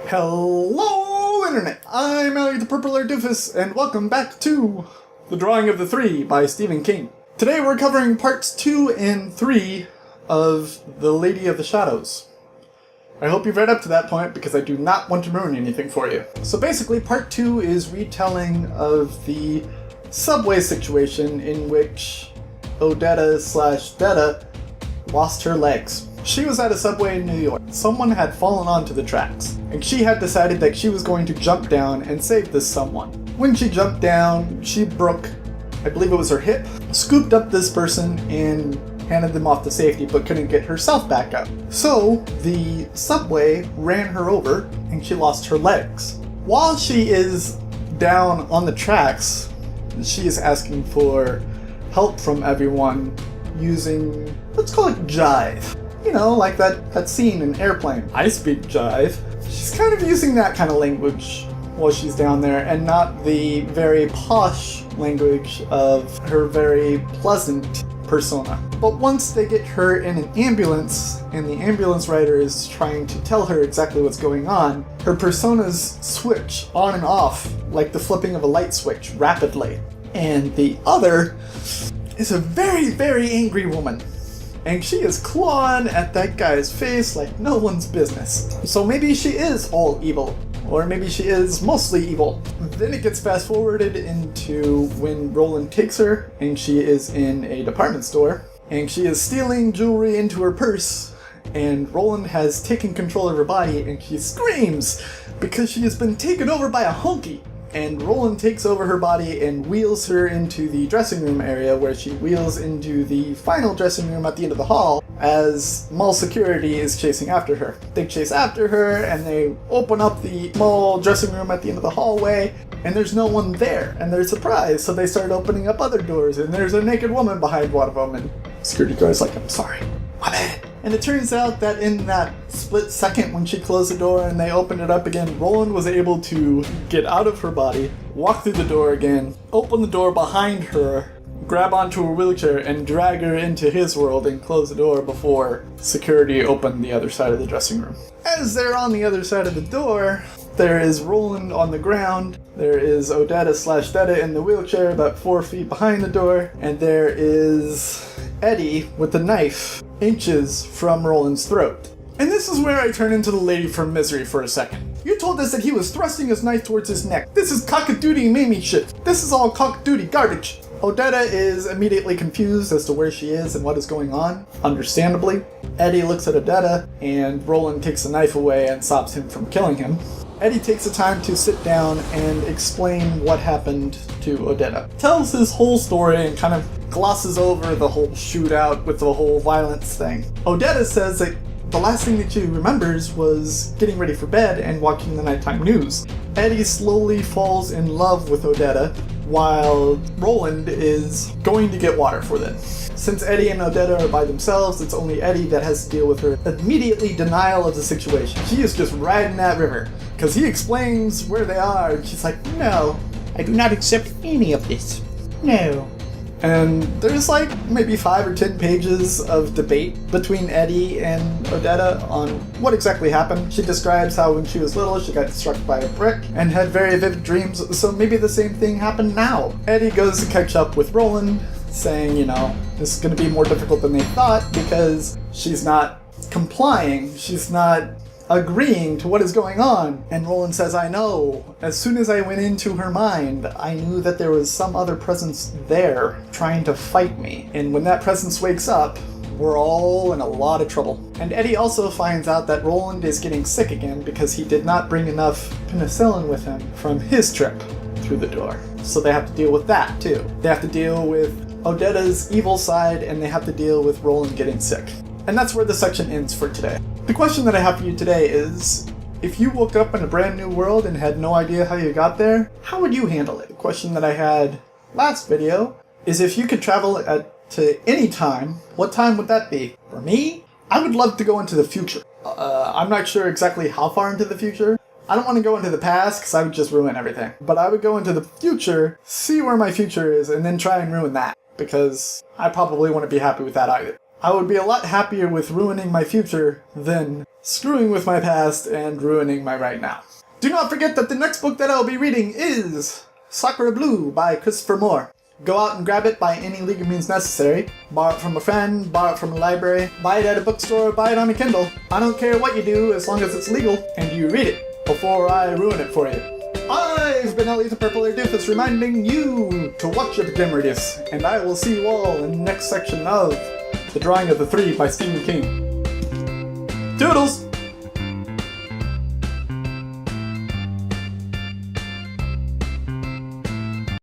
Hello, Internet! I'm Elliot the Purple Air Doofus, and welcome back to The Drawing of the Three by Stephen King. Today we're covering parts 2 and 3 of The Lady of the Shadows. I hope you've read up to that point because I do not want to ruin anything for you. So basically, part 2 is retelling of the subway situation in which Odetta/Detta lost her legs. She was at a subway in New York. Someone had fallen onto the tracks, and she had decided that she was going to jump down and save this someone. When she jumped down, she broke, I believe it was her hip, scooped up this person and handed them off to safety, but couldn't get herself back up. So the subway ran her over and she lost her legs. While she is down on the tracks, she is asking for help from everyone using, let's call it jive. You know, like that scene in Airplane. I speak jive. She's kind of using that kind of language while she's down there, and not the very posh language of her very pleasant persona. But once they get her in an ambulance, and the ambulance rider is trying to tell her exactly what's going on, her personas switch on and off like the flipping of a light switch rapidly. And the other is a very, very angry woman. And she is clawing at that guy's face like no one's business. So maybe she is all evil. Or maybe she is mostly evil. Then it gets fast forwarded into when Roland takes her and she is in a department store. And she is stealing jewelry into her purse. And Roland has taken control of her body and she screams because she has been taken over by a honky. And Roland takes over her body and wheels her into the dressing room area, where she wheels into the final dressing room at the end of the hall as mall security is chasing after her. They chase after her and they open up the mall dressing room at the end of the hallway, and there's no one there, and they're surprised, so they start opening up other doors, and there's a naked woman behind one of them, and security guard's like, "I'm sorry, my bad." And it turns out that in that split second when she closed the door and they opened it up again, Roland was able to get out of her body, walk through the door again, open the door behind her, grab onto her wheelchair, and drag her into his world and close the door before security opened the other side of the dressing room. As they're on the other side of the door, there is Roland on the ground, there is Odetta/Detta in the wheelchair about 4 feet behind the door, and there is Eddie with the knife inches from Roland's throat. And this is where I turn into the lady from Misery for a second. You told us that he was thrusting his knife towards his neck. This is cock-a-doodie Mamie shit. This is all cock-a-doodie garbage. Odetta is immediately confused as to where she is and what is going on, understandably. Eddie looks at Odetta, and Roland takes the knife away and stops him from killing him. Eddie takes the time to sit down and explain what happened to Odetta. Tells his whole story and kind of glosses over the whole shootout with the whole violence thing. Odetta says that the last thing that she remembers was getting ready for bed and watching the nighttime news. Eddie slowly falls in love with Odetta while Roland is going to get water for them. Since Eddie and Odetta are by themselves, it's only Eddie that has to deal with her immediately denial of the situation. She is just riding that river because he explains where they are and she's like, "No, I do not accept any of this. No." And there's like maybe 5 or 10 pages of debate between Eddie and Odetta on what exactly happened. She describes how when she was little she got struck by a brick and had very vivid dreams, so maybe the same thing happened now. Eddie goes to catch up with Roland, saying, you know, this is going to be more difficult than they thought because she's not complying, she's not agreeing to what is going on. And Roland says, "I know. As soon as I went into her mind, I knew that there was some other presence there trying to fight me. And when that presence wakes up, we're all in a lot of trouble." And Eddie also finds out that Roland is getting sick again because he did not bring enough penicillin with him from his trip through the door. So they have to deal with that too. They have to deal with Odetta's evil side, and they have to deal with Roland getting sick. And that's where the section ends for today. The question that I have for you today is, if you woke up in a brand new world and had no idea how you got there, how would you handle it? The question that I had last video is, if you could travel to any time, what time would that be? For me, I would love to go into the future. I'm not sure exactly how far into the future. I don't want to go into the past because I would just ruin everything. But I would go into the future, see where my future is, and then try and ruin that. Because I probably wouldn't be happy with that either. I would be a lot happier with ruining my future than screwing with my past and ruining my right now. Do not forget that the next book that I'll be reading is Sakura Blue by Christopher Moore. Go out and grab it by any legal means necessary. Borrow it from a friend, borrow it from a library, buy it at a bookstore, buy it on a Kindle. I don't care what you do as long as it's legal and you read it before I ruin it for you. I've been Elliot the Purple Ear Doofus reminding you to watch your game radius, and I will see you all in the next section of The Drawing of the Three by Stephen King. Toodles!